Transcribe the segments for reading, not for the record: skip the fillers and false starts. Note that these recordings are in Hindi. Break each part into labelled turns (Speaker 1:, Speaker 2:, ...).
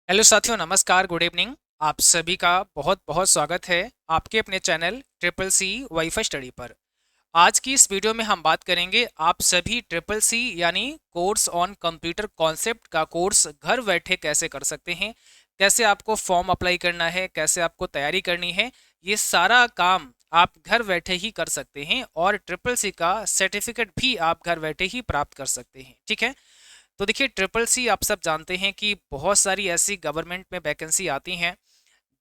Speaker 1: हेलो साथियों, नमस्कार, गुड इवनिंग। आप सभी का बहुत बहुत स्वागत है आपके अपने channel triple C wifi study पर। आज की इस वीडियो में हम बात करेंगे आप सभी ट्रिपल सी यानी कोर्स ऑन कंप्यूटर कॉन्सेप्ट का कोर्स घर बैठे कैसे कर सकते हैं, कैसे आपको फॉर्म अप्लाई करना है, कैसे आपको तैयारी करनी है। ये सारा काम आप घर बैठे ही कर सकते हैं और ट्रिपल सी का सर्टिफिकेट भी आप घर बैठे ही प्राप्त कर सकते हैं। ठीक है, तो देखिए, ट्रिपल सी आप सब जानते हैं कि बहुत सारी ऐसी गवर्नमेंट में वैकेंसी आती हैं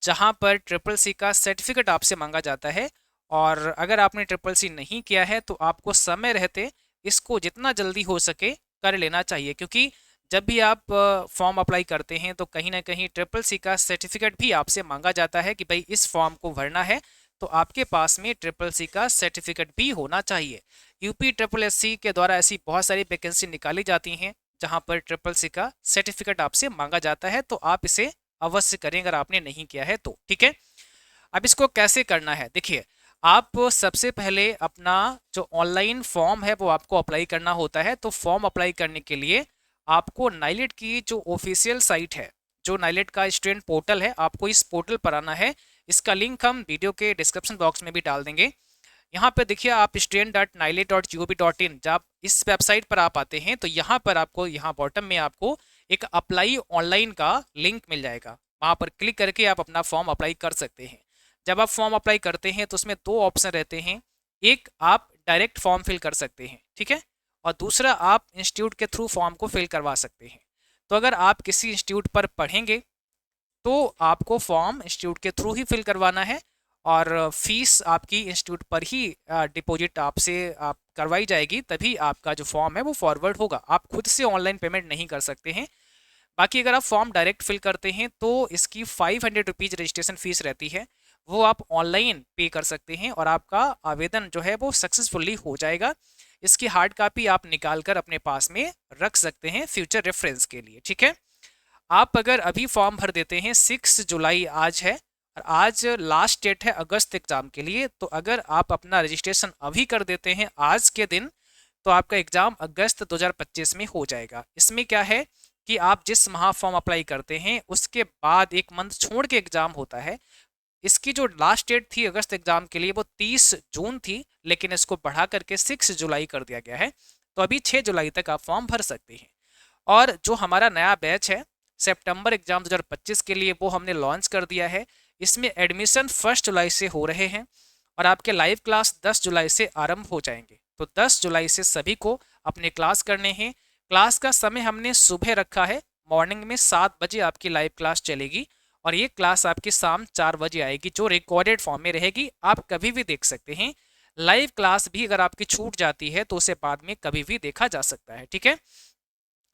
Speaker 1: जहां पर ट्रिपल सी का सर्टिफिकेट आपसे मांगा जाता है। और अगर आपने ट्रिपल सी नहीं किया है तो आपको समय रहते इसको जितना जल्दी हो सके कर लेना चाहिए, क्योंकि जब भी आप फॉर्म अप्लाई करते हैं तो कहीं ना कहीं ट्रिपल सी का सर्टिफिकेट भी आपसे मांगा जाता है कि भाई इस फॉर्म को भरना है, तो आपके पास में ट्रिपल सी का सर्टिफिकेट भी होना चाहिए। यूपी ट्रिपल एस सी के द्वारा ऐसी बहुत सारी वैकेंसी निकाली जाती हैं जहां पर ट्रिपल सी का सर्टिफिकेट आपसे मांगा जाता है, तो आप इसे अवश्य करें अगर आपने नहीं किया है तो। ठीक है, अब इसको कैसे करना है, देखिए, आप सबसे पहले अपना जो ऑनलाइन फॉर्म है वो आपको अप्लाई करना होता है। तो फॉर्म अप्लाई करने के लिए आपको नाइलेट की जो ऑफिशियल साइट है, जो नाइलेट का स्टूडेंट पोर्टल है, आपको इस पोर्टल पर आना है। इसका लिंक हम वीडियो के डिस्क्रिप्शन बॉक्स में भी डाल देंगे। यहाँ पे देखिए, आप student.nilate.gov.in जब इस वेबसाइट पर आप आते हैं तो यहाँ पर आपको, यहाँ बॉटम में आपको एक अप्लाई ऑनलाइन का लिंक मिल जाएगा। वहाँ पर क्लिक करके आप अपना फॉर्म अप्लाई कर सकते हैं। जब आप फॉर्म अप्लाई करते हैं तो उसमें दो ऑप्शन रहते हैं। एक, आप डायरेक्ट फॉर्म फिल कर सकते हैं, ठीक है, और दूसरा आप इंस्टीट्यूट के थ्रू फॉर्म को फिल करवा सकते हैं। तो अगर आप किसी इंस्टीट्यूट पर पढ़ेंगे तो आपको फॉर्म इंस्टीट्यूट के थ्रू ही फिल करवाना है और फीस आपकी इंस्टीट्यूट पर ही डिपॉजिट आपसे आप करवाई जाएगी, तभी आपका जो फॉर्म है वो फॉरवर्ड होगा। आप खुद से ऑनलाइन पेमेंट नहीं कर सकते हैं। बाकी अगर आप फॉर्म डायरेक्ट फिल करते हैं तो इसकी 500 रुपीज़ रजिस्ट्रेशन फीस रहती है, वो आप ऑनलाइन पे कर सकते हैं और आपका आवेदन जो है वो सक्सेसफुली हो जाएगा। इसकी हार्ड कॉपी आप निकाल कर अपने पास में रख सकते हैं फ्यूचर रेफरेंस के लिए। ठीक है, आप अगर अभी फॉर्म भर देते हैं, 6 जुलाई आज है और आज लास्ट डेट है अगस्त एग्जाम के लिए, तो अगर आप अपना रजिस्ट्रेशन अभी कर देते हैं आज के दिन, तो आपका एग्जाम अगस्त 2025 में हो जाएगा। इसमें क्या है कि आप जिस माह फॉर्म अप्लाई करते हैं उसके बाद एक मंथ छोड़ के एग्जाम होता है। इसकी जो लास्ट डेट थी अगस्त एग्जाम के लिए वो 30 जून थी, लेकिन इसको बढ़ा करके 6 जुलाई कर दिया गया है। तो अभी 6 जुलाई तक आप फॉर्म भर सकते हैं। और जो हमारा नया बैच है सितंबर एग्जाम 2025 के लिए, वो हमने लॉन्च कर दिया है। इसमें एडमिशन 1 जुलाई से हो रहे हैं और आपके लाइव क्लास 10 जुलाई से आरंभ हो जाएंगे। तो 10 जुलाई से सभी को अपने क्लास करने हैं। क्लास का समय हमने सुबह रखा है, मॉर्निंग में 7 बजे आपकी लाइव क्लास चलेगी और ये क्लास आपकी शाम 4 बजे आएगी, जो रिकॉर्डेड फॉर्म में रहेगी। आप कभी भी देख सकते हैं। लाइव क्लास भी अगर आपकी छूट जाती है तो उसे बाद में कभी भी देखा जा सकता है। ठीक है,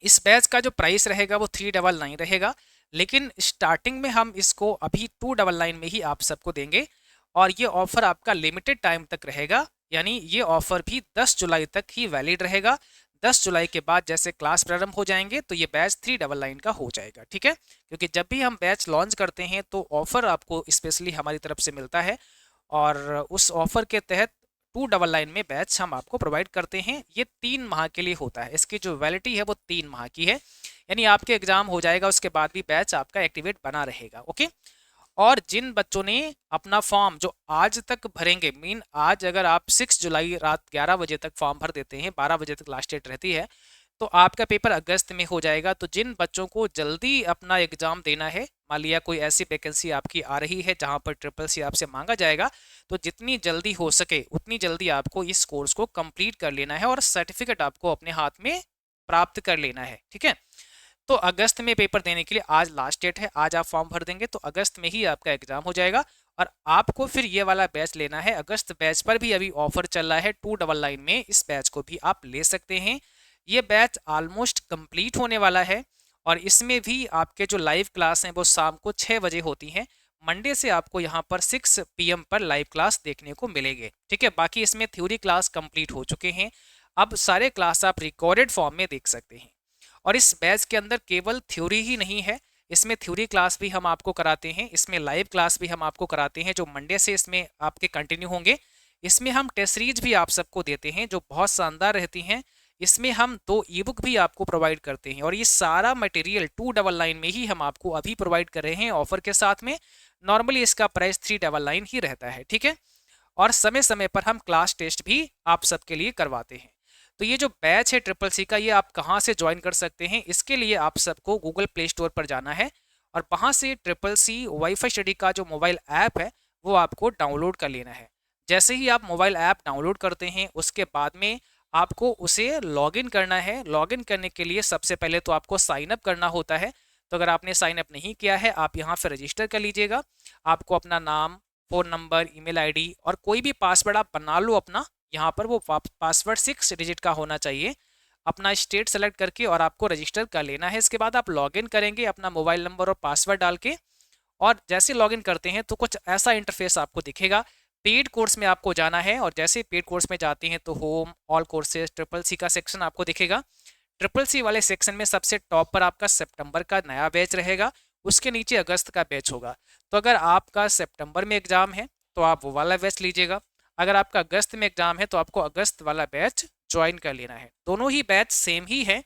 Speaker 1: इस बैच का जो प्राइस रहेगा वो 399 रहेगा, लेकिन स्टार्टिंग में हम इसको अभी 299 में ही आप सबको देंगे और ये ऑफर आपका लिमिटेड टाइम तक रहेगा, यानी ये ऑफर भी 10 जुलाई तक ही वैलिड रहेगा। 10 जुलाई के बाद जैसे क्लास प्रारंभ हो जाएंगे तो ये बैच 399 का हो जाएगा। ठीक है, क्योंकि जब भी हम बैच लॉन्च करते हैं तो ऑफर आपको स्पेशली हमारी तरफ से मिलता है और उस ऑफर के तहत 299 में बैच हम आपको प्रोवाइड करते हैं। ये 3 माह के लिए होता है, इसकी जो वैलिडिटी है वो 3 माह की है, यानी आपके एग्जाम हो जाएगा उसके बाद भी बैच आपका एक्टिवेट बना रहेगा। ओके, और जिन बच्चों ने अपना फॉर्म जो आज तक भरेंगे, मीन आज अगर आप 6 जुलाई रात 11 बजे तक फॉर्म भर देते हैं, 12 बजे तक लास्ट डेट रहती है, तो आपका पेपर अगस्त में हो जाएगा। तो जिन बच्चों को जल्दी अपना एग्जाम देना है, मान लिया कोई ऐसी वैकेंसी आपकी आ रही है जहां पर ट्रिपल सी आपसे मांगा जाएगा, तो जितनी जल्दी हो सके उतनी जल्दी आपको इस कोर्स को कंप्लीट कर लेना है और सर्टिफिकेट आपको अपने हाथ में प्राप्त कर लेना है। ठीक है, तो अगस्त में पेपर देने के लिए आज लास्ट डेट है, आज आप फॉर्म भर देंगे तो अगस्त में ही आपका एग्जाम हो जाएगा। और आपको फिर ये वाला बैच लेना है, अगस्त बैच पर भी अभी ऑफर चल रहा है 299 में, इस बैच को भी आप ले सकते हैं। ये बैच ऑलमोस्ट कंप्लीट होने वाला है और इसमें भी आपके जो लाइव क्लास हैं वो शाम को 6 बजे होती हैं। मंडे से आपको यहाँ पर 6 PM पर लाइव क्लास देखने को मिलेंगे। ठीक है, बाकी इसमें थ्योरी क्लास कंप्लीट हो चुके हैं, अब सारे क्लास आप रिकॉर्डेड फॉर्म में देख सकते हैं। और इस बैच के अंदर केवल थ्योरी ही नहीं है, इसमें थ्योरी क्लास भी हम आपको कराते हैं, इसमें लाइव क्लास भी हम आपको कराते हैं जो मंडे से इसमें आपके कंटिन्यू होंगे। इसमें हम टेस्ट सीरीज भी आप सबको देते हैं जो बहुत शानदार रहती हैं। इसमें हम 2 ई बुक भी आपको प्रोवाइड करते हैं और ये सारा मटेरियल 299 में ही हम आपको अभी प्रोवाइड कर रहे हैं ऑफर के साथ में। नॉर्मली इसका प्राइस 399 ही रहता है, ठीक है। और समय समय पर हम क्लास टेस्ट भी आप सबके लिए करवाते हैं। तो ये जो बैच है ट्रिपल सी का, ये आप कहाँ से ज्वाइन कर सकते हैं, इसके लिए आप सबको गूगल प्ले स्टोर पर जाना है और वहाँ से ट्रिपल सी वाईफाई स्टडी का जो मोबाइल ऐप है वो आपको डाउनलोड कर लेना है। जैसे ही आप मोबाइल ऐप डाउनलोड करते हैं उसके बाद में आपको उसे लॉगिन करना है। लॉगिन करने के लिए सबसे पहले तो आपको साइन अप करना होता है। तो अगर आपने साइन अप नहीं किया है, आप यहाँ पर रजिस्टर कर लीजिएगा। आपको अपना नाम, फ़ोन नंबर, ईमेल आईडी और कोई भी पासवर्ड आप बना लो अपना। यहाँ पर वो पासवर्ड 6 डिजिट का होना चाहिए। अपना स्टेट सेलेक्ट करके और आपको रजिस्टर कर लेना है। इसके बाद आप लॉगिन करेंगे अपना मोबाइल नंबर और पासवर्ड डाल के, और जैसे लॉगिन करते हैं तो कुछ ऐसा इंटरफेस आपको दिखेगा। पेड कोर्स में आपको जाना है और जैसे पेड कोर्स में जाते हैं तो home, all courses, triple C का सेक्शन आपको दिखेगा। ट्रिपल सी वाले सेक्शन में सबसे टॉप पर आपका सितंबर का नया बैच रहेगा, उसके नीचे अगस्त का बैच होगा। तो अगर आपका सितंबर में एग्जाम है तो आप वो वाला बैच लीजिएगा, अगर आपका अगस्त में एग्जाम है तो आपको अगस्त वाला बैच ज्वाइन कर लेना है। दोनों ही बैच सेम ही है,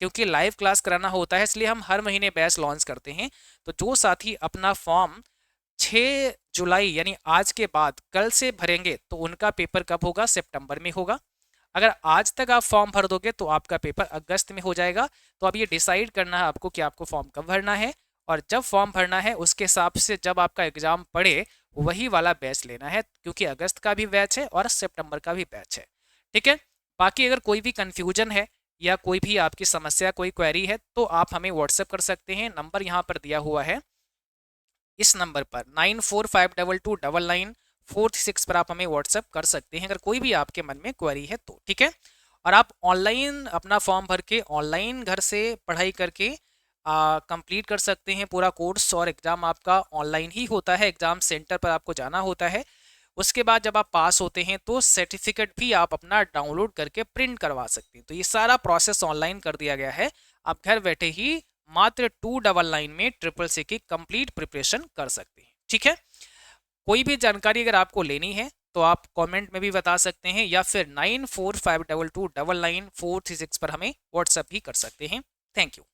Speaker 1: क्योंकि लाइव क्लास कराना होता है इसलिए हम हर महीने बैच लॉन्च करते हैं। तो जो साथी अपना फॉर्म 6 जुलाई यानी आज के बाद कल से भरेंगे तो उनका पेपर कब होगा, सितंबर में होगा। अगर आज तक आप फॉर्म भर दोगे तो आपका पेपर अगस्त में हो जाएगा। तो अब ये डिसाइड करना है आपको कि आपको फॉर्म कब भरना है, और जब फॉर्म भरना है उसके हिसाब से जब आपका एग्जाम पड़े वही वाला बैच लेना है, क्योंकि अगस्त का भी बैच है और सितंबर का भी बैच है, ठीक है। बाकी अगर कोई भी कन्फ्यूजन है या कोई भी आपकी समस्या, कोई क्वेरी है तो आप हमें व्हाट्सएप कर सकते हैं। नंबर यहाँ पर दिया हुआ है, इस नंबर पर 9452299436 पर आप हमें व्हाट्सएप कर सकते हैं अगर कोई भी आपके मन में क्वेरी है तो, ठीक है। और आप ऑनलाइन अपना फॉर्म भर के ऑनलाइन घर से पढ़ाई करके कंप्लीट कर सकते हैं पूरा कोर्स, और एग्ज़ाम आपका ऑनलाइन ही होता है, एग्ज़ाम सेंटर पर आपको जाना होता है। उसके बाद जब आप पास होते हैं तो सर्टिफिकेट भी आप अपना डाउनलोड करके प्रिंट करवा सकते हैं। तो ये सारा प्रोसेस ऑनलाइन कर दिया गया है, आप घर बैठे ही मात्र 299 में ट्रिपल सी की कंप्लीट प्रिपरेशन कर सकते हैं, ठीक है। कोई भी जानकारी अगर आपको लेनी है तो आप कमेंट में भी बता सकते हैं या फिर 9452299436 पर हमें व्हाट्सएप भी कर सकते हैं। Thank you.